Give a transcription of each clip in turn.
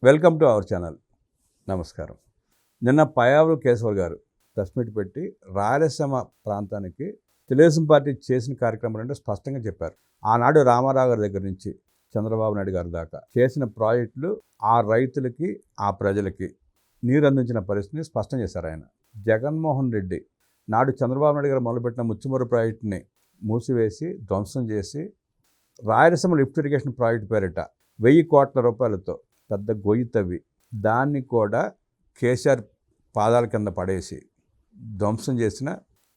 Welcome to our channel. నమస్కారం. నిన్న పయ్యావుల కేశవ్ గారు ప్రెస్ మీట్ పెట్టి రాయలసీమ ప్రాంతానికి తెలుగుదేశం పార్టీ చేసిన కార్యక్రమాలు అంటే స్పష్టంగా చెప్పారు. ఆనాడు రామారావు గారి దగ్గర నుంచి చంద్రబాబు నాయుడు గారి దాకా చేసిన ప్రాజెక్టులు ఆ రైతులకి ఆ ప్రజలకి నీరు అందించిన పరిస్థితిని స్పష్టం చేశారు ఆయన. జగన్మోహన్ రెడ్డి నాడు చంద్రబాబు నాయుడు గారు మొదలుపెట్టిన ముచ్చుమర్రు ప్రాజెక్టుని మూసివేసి ధ్వంసం చేసి రాయలసీమ లిఫ్ట్ ఇరిగేషన్ ప్రాజెక్టు పేరిట 1000 కోట్ల రూపాయలతో పెద్ద గొయ్యి తవ్వి దాన్ని కూడా కేసీఆర్ పాదాల కింద పడేసి ధ్వంసం చేసిన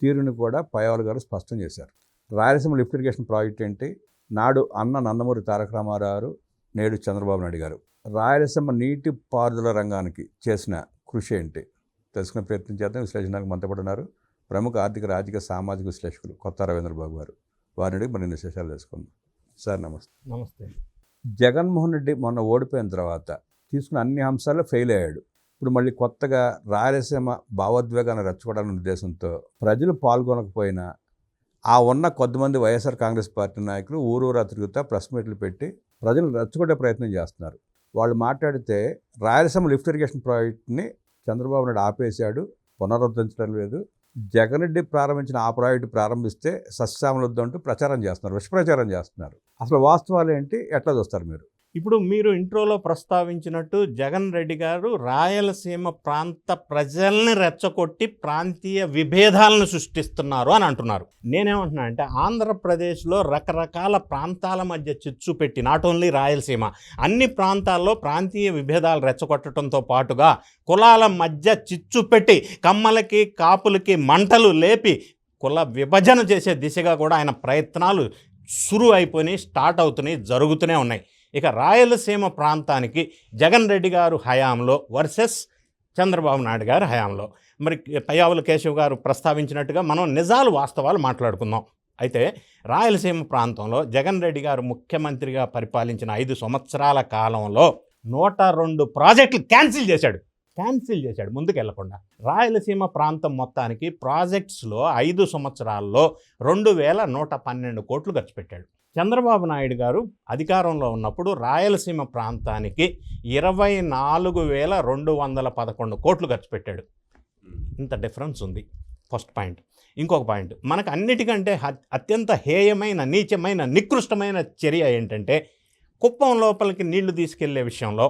తీరుని కూడా పయ్యావుల గారు స్పష్టం చేశారు. రాయలసీమ లిఫ్ట్ ఇరిగేషన్ ప్రాజెక్ట్ ఏంటి, నాడు అన్న నందమూరి తారక రామారావు, నేడు చంద్రబాబు నాయుడు గారు రాయలసీమ నీటి పారుదల రంగానికి చేసిన కృషి ఏంటి తెలుసుకునే ప్రయత్నం చేద్దాం. విశ్లేషణకు మనతో పాటు ఉన్నారు ప్రముఖ ఆర్థిక రాజకీయ సామాజిక విశ్లేషకులు కొత్త రవీంద్రబాబు గారు. వారిని మరిన్ని విశేషాలు తెలుసుకుందాం. సార్ నమస్తే. నమస్తే. జగన్మోహన్ రెడ్డి మొన్న ఓడిపోయిన తర్వాత తీసుకున్న అన్ని అంశాల్లో ఫెయిల్ అయ్యాడు. ఇప్పుడు మళ్ళీ కొత్తగా రాయలసీమ భావోద్వేగాన్ని రెచ్చగొట్టాలనే ఉద్దేశంతో ప్రజలు పాల్గొనకపోయినా ఆ ఉన్న కొద్దిమంది వైఎస్ఆర్ కాంగ్రెస్ పార్టీ నాయకులు ఊరూరా తిరుగుతా ప్రెస్ మీట్లు పెట్టి ప్రజలు రెచ్చగొట్టే ప్రయత్నం చేస్తున్నారు. వాళ్ళు మాట్లాడితే రాయలసీమ లిఫ్ట్ ఇరిగేషన్ ప్రాజెక్ట్ని చంద్రబాబు నాయుడు ఆపేశాడు, పునరుద్ధరించడం లేదు, జగన్ రెడ్డి ప్రారంభించిన ఆ ప్రాజెక్టు ప్రారంభిస్తే సస్యశ్యామలొద్దు అంటూ ప్రచారం చేస్తున్నారు, విషప్రచారం చేస్తున్నారు. అసలు వాస్తవాలు ఏంటి, ఎట్లా చూస్తారు మీరు? ఇప్పుడు మీరు ఇంట్రోలో ప్రస్తావించినట్టు జగన్ రెడ్డి గారు రాయలసీమ ప్రాంత ప్రజల్ని రెచ్చగొట్టి ప్రాంతీయ విభేదాలను సృష్టిస్తున్నారు అని అంటున్నారు. నేనేమంటున్నా అంటే ఆంధ్రప్రదేశ్లో రకరకాల ప్రాంతాల మధ్య చిచ్చు పెట్టి నాట్ ఓన్లీ రాయలసీమ అన్ని ప్రాంతాల్లో ప్రాంతీయ విభేదాలు రెచ్చగొట్టడంతో పాటుగా కులాల మధ్య చిచ్చు పెట్టి కమ్మలకి కాపులకి మంటలు లేపి కుల విభజన చేసే దిశగా కూడా ఆయన ప్రయత్నాలు సురువు అయిపోయినాయి, స్టార్ట్ అవుతున్నాయి, జరుగుతూనే ఉన్నాయి. ఇక రాయలసీమ ప్రాంతానికి జగన్ రెడ్డి గారు హయాంలో వర్సెస్ చంద్రబాబు నాయుడు గారు హయాంలో మరి పయ్యావుల కేశవ్ గారు ప్రస్తావించినట్టుగా మనం నిజాలు వాస్తవాలు మాట్లాడుకుందాం. అయితే రాయలసీమ ప్రాంతంలో జగన్ రెడ్డి గారు ముఖ్యమంత్రిగా పరిపాలించిన 5 సంవత్సరాల కాలంలో 102 ప్రాజెక్టులు క్యాన్సిల్ చేశాడు. ముందుకు వెళ్లకుండా. రాయలసీమ ప్రాంతం మొత్తానికి ప్రాజెక్ట్స్లో 5 సంవత్సరాల్లో 2112 కోట్లు ఖర్చు పెట్టాడు. చంద్రబాబు నాయుడు గారు అధికారంలో ఉన్నప్పుడు రాయలసీమ ప్రాంతానికి 24,211 కోట్లు ఖర్చు పెట్టాడు. ఇంత డిఫరెన్స్ ఉంది. First point. ఇంకొక పాయింట్, మనకు అన్నిటికంటే అత్యంత హేయమైన, నీచమైన, నికృష్టమైన చర్య ఏంటంటే కుప్పం లోపలికి నీళ్లు తీసుకెళ్లే విషయంలో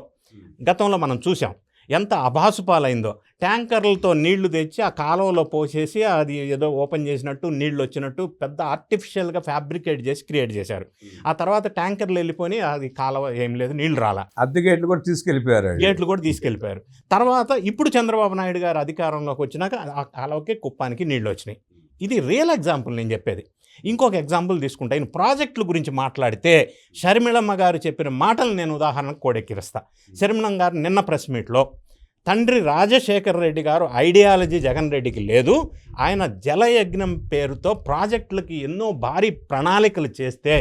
గతంలో మనం చూసాం ఎంత అభాసుపాలైందో. ట్యాంకర్లతో నీళ్లు తెచ్చి ఆ కాలువలో పోసేసి అది ఏదో ఓపెన్ చేసినట్టు నీళ్లు వచ్చినట్టు పెద్ద ఆర్టిఫిషియల్గా ఫ్యాబ్రికేట్ చేసి క్రియేట్ చేశారు. ఆ తర్వాత ట్యాంకర్లు వెళ్ళిపోయి అది కాలువ ఏం లేదు, నీళ్లు రాలా, అద్దె గేట్లు కూడా తీసుకెళ్ళిపోయారు. తర్వాత ఇప్పుడు చంద్రబాబు నాయుడు గారు అధికారంలోకి వచ్చినాక ఆ కాలువకి కుప్పానికి నీళ్లు వచ్చినాయి. ఇది రియల్ ఎగ్జాంపుల్ నేను చెప్పేది. ఇంకొక ఎగ్జాంపుల్ తీసుకుంటే ఆయన ప్రాజెక్టుల గురించి మాట్లాడితే షర్మిళమ్మ గారు చెప్పిన మాటలు నేను ఉదాహరణకు కోడెక్కిరిస్తా. షర్మిళమ్మ గారు నిన్న ప్రెస్ మీట్లో తండ్రి రాజశేఖర్ రెడ్డి గారు ఐడియాలజీ జగన్ రెడ్డికి లేదు, ఆయన జలయజ్ఞం పేరుతో ప్రాజెక్టులకి ఎన్నో భారీ ప్రణాళికలు చేస్తే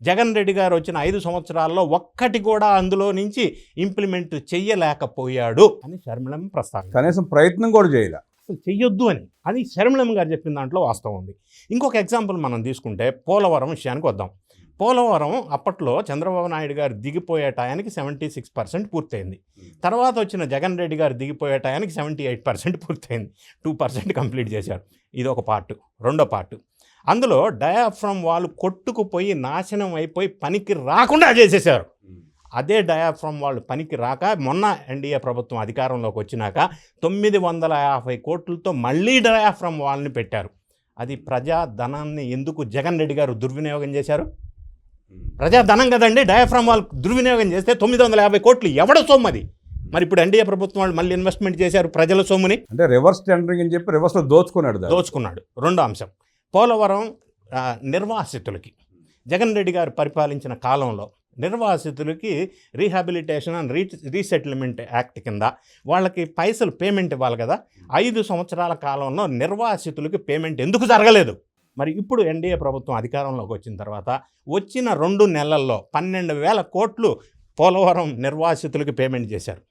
జగన్ రెడ్డి గారు వచ్చిన 5 సంవత్సరాల్లో ఒక్కటి కూడా అందులో నుంచి ఇంప్లిమెంట్ చెయ్యలేకపోయాడు అని షర్మిళమ్మ ప్రస్తావన. కనీసం ప్రయత్నం కూడా చేయలే, అసలు చెయ్యొద్దు అని. అది శర్మిళమ్మ గారు చెప్పిన దాంట్లో వాస్తవం ఉంది. ఇంకొక ఎగ్జాంపుల్ మనం తీసుకుంటే పోలవరం విషయానికి వద్దాం. పోలవరం అప్పట్లో చంద్రబాబు నాయుడు గారు దిగిపోయే టయానికి 76% పూర్తయింది. తర్వాత వచ్చిన జగన్ రెడ్డి గారు దిగిపోయే టయానికి 78% పూర్తయింది. 2% కంప్లీట్ చేశారు. ఇది ఒక పార్ట్. రెండో పార్ట్, అందులో డయాఫ్రమ్ వాళ్ళు కొట్టుకుపోయి నాశనం అయిపోయి పనికి రాకుండా చేసేసారు. అదే డయాఫ్రమ్ వాళ్ళు పనికి రాక మొన్న ఎన్డీఏ ప్రభుత్వం అధికారంలోకి వచ్చినాక 950 కోట్లతో మళ్ళీ డయాఫ్రమ్ వాళ్ళని పెట్టారు. అది ప్రజాధనాన్ని ఎందుకు జగన్ రెడ్డి గారు దుర్వినియోగం చేశారు? ప్రజాధనం కదండి. డయాఫ్రమ్ వాళ్ళు దుర్వినియోగం చేస్తే 950 కోట్లు ఎవడ సొమ్ము అది? మరి ఇప్పుడు ఎన్డీఏ ప్రభుత్వం వాళ్ళు మళ్ళీ ఇన్వెస్ట్మెంట్ చేశారు ప్రజల సొమ్ముని. అంటే రివర్స్ టెండరింగ్ అని చెప్పి రివర్స్లో దోచుకున్నాడు. రెండో అంశం, పోలవరం నిర్వాసితులకి జగన్ రెడ్డి గారు పరిపాలించిన కాలంలో నిర్వాసితులకి రీహాబిలిటేషన్ అండ్ రీసెటిల్మెంట్ యాక్ట్ కింద వాళ్ళకి పైసలు పేమెంట్ ఇవ్వాలి కదా. 5 సంవత్సరాల కాలంలో నిర్వాసితులకి పేమెంట్ ఎందుకు జరగలేదు? మరి ఇప్పుడు ఎన్డీఏ ప్రభుత్వం అధికారంలోకి వచ్చిన తర్వాత వచ్చిన 2 నెలల్లో 12,000 కోట్లు పోలవరం నిర్వాసితులకి పేమెంట్ చేశారు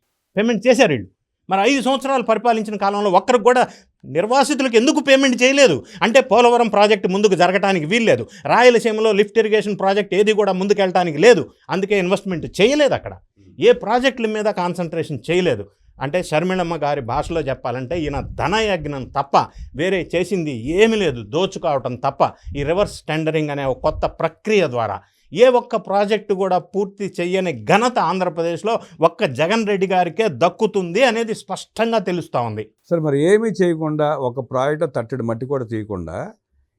వీళ్ళు. మరి 5 సంవత్సరాలు పరిపాలించిన కాలంలో ఒక్కరికి కూడా నిర్వాసితులకు ఎందుకు పేమెంట్ చేయలేదు? అంటే పోలవరం ప్రాజెక్టు ముందుకు జరగడానికి వీల్లేదు, రాయలసీమలో లిఫ్ట్ ఇరిగేషన్ ప్రాజెక్ట్ ఏది కూడా ముందుకు వెళ్ళడానికి లేదు, అందుకే ఇన్వెస్ట్మెంట్ చేయలేదు అక్కడ. ఏ ప్రాజెక్టుల మీద కాన్సన్ట్రేషన్ చేయలేదు. అంటే షర్మిళమ్మ గారి భాషలో చెప్పాలంటే ఈయన ధనయజ్ఞం తప్ప వేరే చేసింది ఏమీ లేదు, దోచుకోవటం తప్ప. ఈ రివర్స్ టెండరింగ్ అనే ఒక కొత్త ప్రక్రియ ద్వారా ఏ ఒక్క ప్రాజెక్టు కూడా పూర్తి చేయని ఘనత ఆంధ్రప్రదేశ్లో ఒక్క జగన్ రెడ్డి గారికే దక్కుతుంది అనేది స్పష్టంగా తెలుస్తూ ఉంది. సరే, మరి ఏమీ చేయకుండా ఒక ప్రాజెక్టు తట్టడి మట్టి కూడా తీయకుండా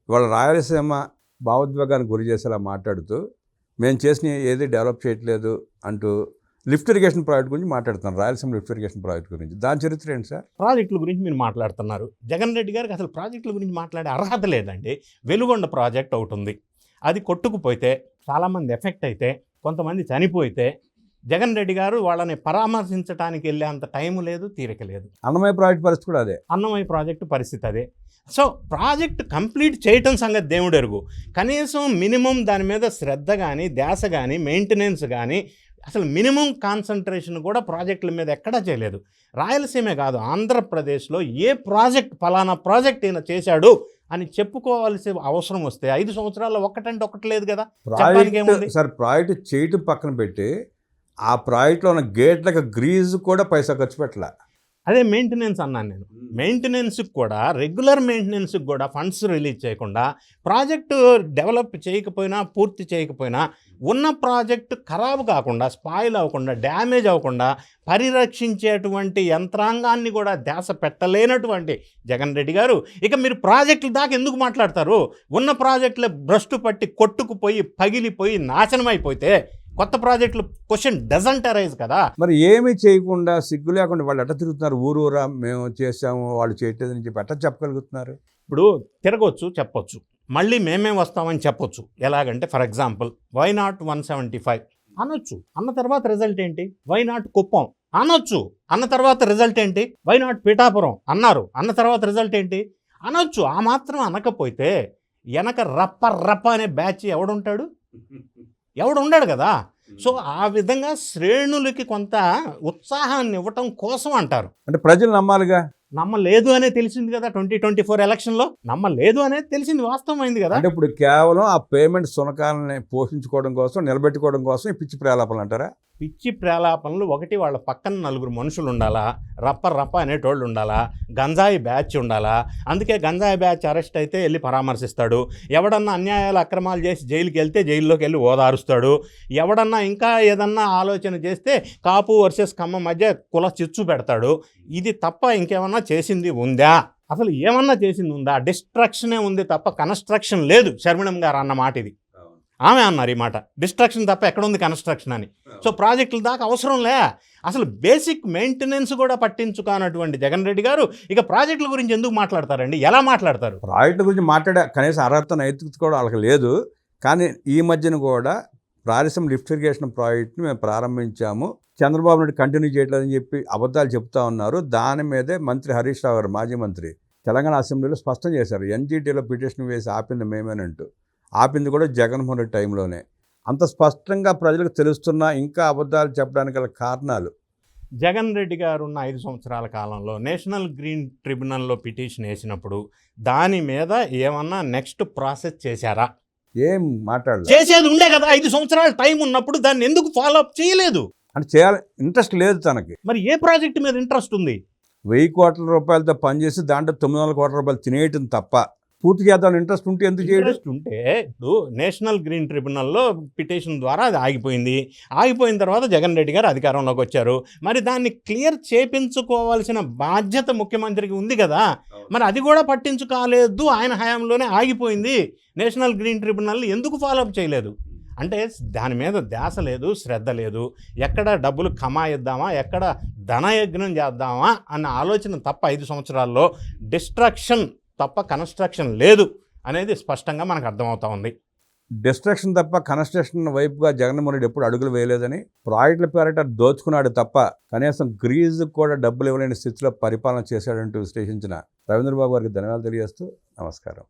ఇవాళ రాయలసీమ భావోద్వేగానికి గురి చేసేలా మాట్లాడుతూ మేము చేసిన ఏది డెవలప్ చేయట్లేదు అంటూ లిఫ్ట్ ఇరిగేషన్ ప్రాజెక్ట్ గురించి మాట్లాడుతున్నారు. రాయలసీమ లిఫ్ట్ ఇరిగేషన్ ప్రాజెక్ట్ గురించి దాని చరిత్ర ఏంటి సార్? ప్రాజెక్టుల గురించి మీరు మాట్లాడుతున్నారు. జగన్ రెడ్డి గారికి అసలు ప్రాజెక్టుల గురించి మాట్లాడే అర్హత లేదండి. వెలుగొండ ప్రాజెక్ట్ ఒకటి ఉంది, అది కొట్టుకుపోతే చాలామంది ఎఫెక్ట్ అయితే, కొంతమంది చనిపోతే జగన్ రెడ్డి గారు వాళ్ళని పరామర్శించడానికి వెళ్ళేంత టైం లేదు, తీరిక లేదు. అన్నమయ్య ప్రాజెక్ట్ పరిస్థితి కూడా అదే. అన్నమయ్య ప్రాజెక్టు పరిస్థితి అదే. సో ప్రాజెక్ట్ కంప్లీట్ చేయటం సంగతి దేవుడు ఎరుగు. కనీసం మినిమం దాని మీద శ్రద్ధ కానీ, ధ్యాస కానీ, మెయింటెనెన్స్ కానీ, అసలు మినిమం కాన్సన్ట్రేషన్ కూడా ప్రాజెక్టుల మీద ఎక్కడా చేయలేదు. రాయలసీమే కాదు, ఆంధ్రప్రదేశ్లో ఏ ప్రాజెక్ట్ ఫలానా ప్రాజెక్ట్ ఈయన చేశాడు అని చెప్పుకోవాల్సిన అవసరం వస్తే 5 సంవత్సరాల్లో ఒక్కటంటే ఒకటి లేదు కదా. సార్, ప్రాజెక్ట్ చేయటం పక్కన పెట్టి ఆ ప్రాజెక్ట్లో ఉన్న గేట్లకు గ్రీజ్ కూడా పైసా ఖర్చు పెట్టలే. అదే మెయింటెనెన్స్ అన్నాను నేను. మెయింటెనెన్స్కి కూడా, రెగ్యులర్ మెయింటెనెన్స్కి కూడా ఫండ్స్ రిలీజ్ చేయకుండా, ప్రాజెక్టు డెవలప్ చేయకపోయినా, పూర్తి చేయకపోయినా, ఉన్న ప్రాజెక్టు ఖరాబు కాకుండా, స్పాయిల్ అవ్వకుండా, డ్యామేజ్ అవ్వకుండా పరిరక్షించేటువంటి యంత్రాంగాన్ని కూడా ధ్యాస పెట్టలేనటువంటి జగన్ రెడ్డి గారు ఇక మీరు ప్రాజెక్టుల దాకా ఎందుకు మాట్లాడతారు? ఉన్న ప్రాజెక్టులే భ్రష్టు పట్టి కొట్టుకుపోయి, పగిలిపోయి, నాశనం అయిపోతే కొత్త ప్రాజెక్టులు క్వశ్చన్ డజంట్ అరైజ్ కదా. మరి ఏమీ చేయకుండా, సిగ్గు లేకుండా వాళ్ళు ఎట్ట తిరుగుతున్నారు? ఊరూరా మేము చేసాము, వాళ్ళు చేయట్లేదని చెప్పి ఎట్ట చెప్పగలుగుతున్నారు? ఇప్పుడు తిరగొచ్చు, చెప్పొచ్చు, మళ్ళీ మేమే వస్తామని చెప్పొచ్చు. ఎలాగంటే ఫర్ ఎగ్జాంపుల్ వై నాట్ 175 అనొచ్చు, అన్న తర్వాత రిజల్ట్ ఏంటి? వై నాట్ కుప్పం అనొచ్చు, అన్న తర్వాత రిజల్ట్ ఏంటి? వై నాట్ పిఠాపురం అన్నారు, అన్న తర్వాత రిజల్ట్ ఏంటి? అనొచ్చు. ఆ మాత్రం అనకపోతే వెనక రప్ప అనే బ్యాచ్ ఎవడుంటాడు? ఎవడు ఉండడు కదా. సో ఆ విధంగా శ్రేణులకి కొంత ఉత్సాహాన్ని ఇవ్వటం కోసం అంటారు. అంటే ప్రజలు నమ్మాలిగా. నమ్మలేదు అనే తెలిసింది కదా 2024 ఎలక్షన్లో. నమ్మలేదు అనేది తెలిసింది, వాస్తవమైంది కదా. అంటే ఇప్పుడు కేవలం ఆ పేమెంట్ సునకాలని పోషించుకోవడం కోసం, నిలబెట్టుకోవడం కోసం ఈ పిచ్చి ప్రేలాపనలు అంటారా? పిచ్చి ప్రేలాపనలు. ఒకటి, వాళ్ళ పక్కన 4 మనుషులు ఉండాలా, రప్ప అనేటోళ్ళు ఉండాలా, గంజాయి బ్యాచ్ ఉండాలా. అందుకే గంజాయి బ్యాచ్ అరెస్ట్ అయితే వెళ్ళి పరామర్శిస్తాడు. ఎవడన్నా అన్యాయాలు, అక్రమాలు చేసి జైలుకి వెళ్తే జైల్లోకి వెళ్ళి ఓదారుస్తాడు. ఎవడన్నా ఇంకా ఏదన్నా ఆలోచన చేస్తే కాపు వర్సెస్ కమ్మ మధ్య కుల చిచ్చు పెడతాడు. ఇది తప్ప ఇంకేమన్నా చేసింది ఉందా? అసలు ఏమన్నా చేసింది ఉందా? డిస్ట్రక్షనే ఉంది తప్ప కన్స్ట్రక్షన్ లేదు. షర్మిళమ్మ గారు అన్న మాట ఇది. ఆమె అన్నారు ఈ మాట, డిస్ట్రక్షన్ తప్ప ఎక్కడుంది కన్స్ట్రక్షన్ అని. సో ప్రాజెక్టుల దాకా అవసరం లే. అసలు బేసిక్ మెయింటెనెన్స్ కూడా పట్టించుకున్నటువంటి జగన్ రెడ్డి గారు ఇక ప్రాజెక్టుల గురించి ఎందుకు మాట్లాడతారండి? ఎలా మాట్లాడతారు? ప్రాజెక్టుల గురించి మాట్లాడే కనీసం అర్హత, నైతికత కూడా వాళ్ళకి లేదు. కానీ ఈ మధ్యన కూడా రాయలసీమ లిఫ్ట్ ఇరిగేషన్ ప్రాజెక్ట్ని మేము ప్రారంభించాము, చంద్రబాబు నాయుడు కంటిన్యూ చేయట్లేదని చెప్పి అబద్ధాలు చెప్తా ఉన్నారు. దాని మీదే మంత్రి హరీష్ రావు గారు, మాజీ మంత్రి, తెలంగాణ అసెంబ్లీలో స్పష్టం చేశారు. ఎన్జీటీలో పిటిషన్ వేసి ఆపింది మేమేనంటూ. ఆపింది కూడా జగన్మోహన్ రెడ్డి టైంలోనే. అంత స్పష్టంగా ప్రజలకు తెలుస్తున్నా ఇంకా అబద్ధాలు చెప్పడానికి గల కారణాలు? జగన్ రెడ్డి గారు ఉన్న 5 సంవత్సరాల కాలంలో నేషనల్ గ్రీన్ ట్రిబ్యునల్లో పిటిషన్ వేసినప్పుడు దాని మీద ఏమన్నా నెక్స్ట్ ప్రాసెస్ చేశారా? ఏం మాట్లాడలేదు. చేసేది ఉండే కదా. 5 సంవత్సరాల టైం ఉన్నప్పుడు దాన్ని ఎందుకు ఫాలో అప్ చేయలేదు? అంటే చేయాలి, ఇంట్రెస్ట్ లేదు తనకి. మరి ఏ ప్రాజెక్టు మీద ఇంట్రెస్ట్ ఉంది? 1000 కోట్ల రూపాయలతో పనిచేసి దాంట్లో 900 కోట్ల రూపాయలు తినేయటం తప్ప పూర్తి చేద్దాం ఇంట్రెస్ట్ ఉంటే ఎందుకు చేయడం? ఇంట్రెస్ట్ ఉంటే ఇప్పుడు నేషనల్ గ్రీన్ ట్రిబ్యునల్లో పిటిషన్ ద్వారా అది ఆగిపోయింది. ఆగిపోయిన తర్వాత జగన్ రెడ్డి గారు అధికారంలోకి వచ్చారు. మరి దాన్ని క్లియర్ చేపించుకోవాల్సిన బాధ్యత ముఖ్యమంత్రికి ఉంది కదా. మరి అది కూడా పట్టించుకోలేదు. ఆయన హయాంలోనే ఆగిపోయింది. నేషనల్ గ్రీన్ ట్రిబ్యునల్ ఎందుకు ఫాలోఅప్ చేయలేదు? అంటే దాని మీద ధ్యాస లేదు, శ్రద్ధ లేదు. ఎక్కడ డబ్బులు కమాయిద్దామా, ఎక్కడ ధనయజ్ఞం చేద్దామా అన్న ఆలోచన తప్ప 5 సంవత్సరాల్లో డిస్ట్రక్షన్ తప్ప కన్స్ట్రక్షన్ లేదు అనేది స్పష్టంగా మనకు అర్థమవుతా ఉంది. డిస్ట్రక్షన్ తప్ప కన్స్ట్రక్షన్ వైపుగా జగన్మోహన్ రెడ్డి ఎప్పుడు అడుగులు వేయలేదని, ప్రాజెక్టుల పేరిట దోచుకున్నాడు తప్ప కనీసం గ్రీజ్ కూడా డబ్బులు ఇవ్వలేని స్థితిలో పరిపాలన చేశాడంటూ విశ్లేషించిన రవీంద్రబాబు గారికి ధన్యవాదాలు తెలియజేస్తూ నమస్కారం.